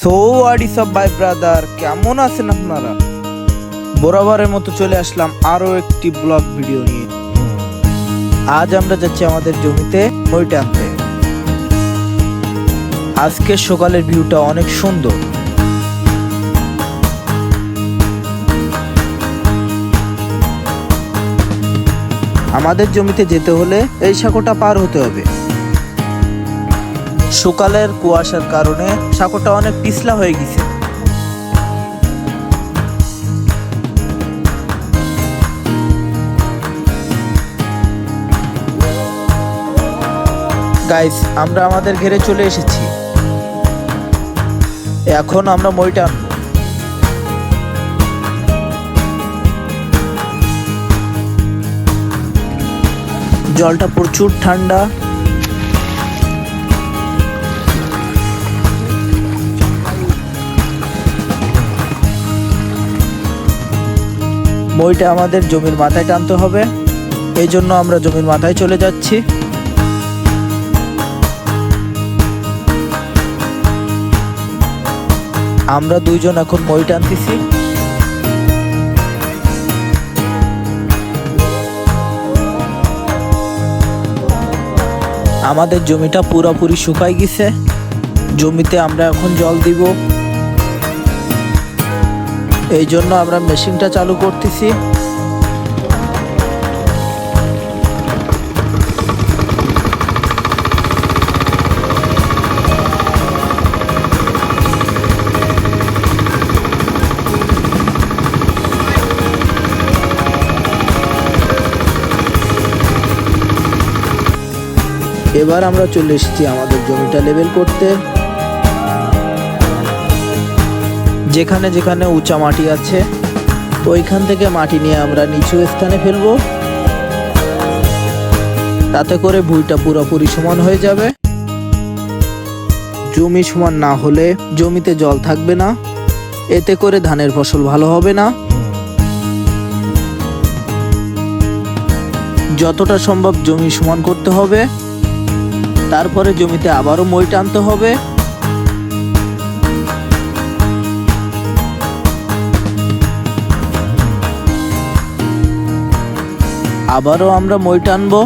So what is up ভাই brother, কেমন আছেন আপনারা? বরাবরের মতো চলে আসলাম আরো একটি ব্লগ ভিডিও নিয়ে। আজ আমরা যাচ্ছি আমাদের জমিতে মই টানতে। আজকের সকালের ভিউটা অনেক সুন্দর। আমাদের জমিতে যেতে হলে এই সাঁকোটা পার হতে হবে। সকালের কুয়াশার কারণে সাঁকোটা অনেক পিছলা হয়ে গেছে। গাইস, আমরা আমাদের ঘেরে চলে এসেছি। এখন আমরা মই টানবো। জলটা প্রচুর ঠান্ডা। মইটা আমাদের জমির মাথায় টানতে হবে, এই জন্য আমরা জমির মাথায় চলে যাচ্ছি। আমরা দুইজন এখন মই টানতেছি। আমাদের জমিটা পুরোপুরি শুকাই গেছে। জমিতে আমরা এখন জল দিব, এই জন্য আমরা মেশিনটা চালু করতেছি। এবার আমরা চলে এসেছি আমাদের জমিটা লেভেল করতে। যেখানে যেখানে উঁচা মাটি আছে ওইখান থেকে মাটি নিয়ে আমরা নিচু স্থানে ফেলবো, তাতে করে ভুঁইটা পুরোপুরি সমান হয়ে যাবে। জমি সমান না হলে জমিতে জল থাকবে না, এতে করে ধানের ফসল ভালো হবে না। যতটা সম্ভব জমি সমান করতে হবে, তারপরে জমিতে আবারও মই টানতে হবে। আবারও আমরা মই টানবো।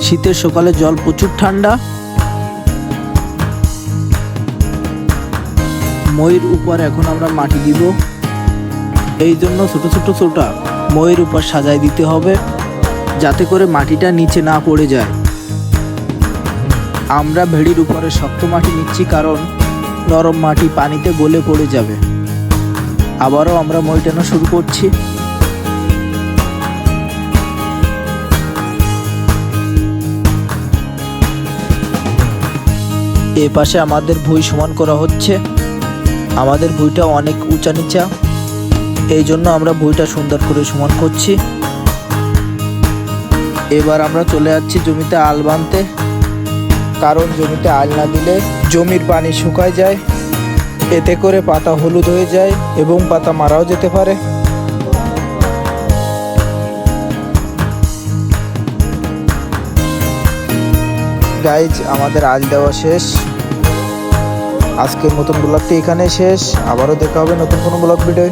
শীতের সকালে জল প্রচুর ঠান্ডা। মইয়ের উপর এখন আমরা মাটি দিব, এই জন্য ছোট ছোট ছোটা মইয়ের উপর সাজায় দিতে হবে, যাতে করে মাটিটা নিচে না পড়ে যায়। আমরা ভেড়ির উপরে শক্ত মাটি নিচ্ছি, কারণ নরম মাটি পানিতে গলে পড়ে যাবে। আবারও আমরা মই টানা শুরু করছি। এ পাশে আমাদের ভুঁই সমান করা হচ্ছে। আমাদের ভুঁইটা অনেক উঁচা নিচা, এই জন্য আমরা ভুঁইটা সুন্দর করে সমান করছি। এবার আমরা চলে যাচ্ছি জমিতে আল বাঁধতে, কারণ জমিতে আল না দিলে জমির পানি শুকায় যায়, এতে করে পাতা হলুদ হয়ে যায় এবং পাতা মারাও যেতে পারে। গাইজ, আমাদের আল দেওয়া শেষ। আজকের মতন ব্লগটি এখানে শেষ। আবারও দেখা হবে নতুন কোনো ব্লগ ভিডিও।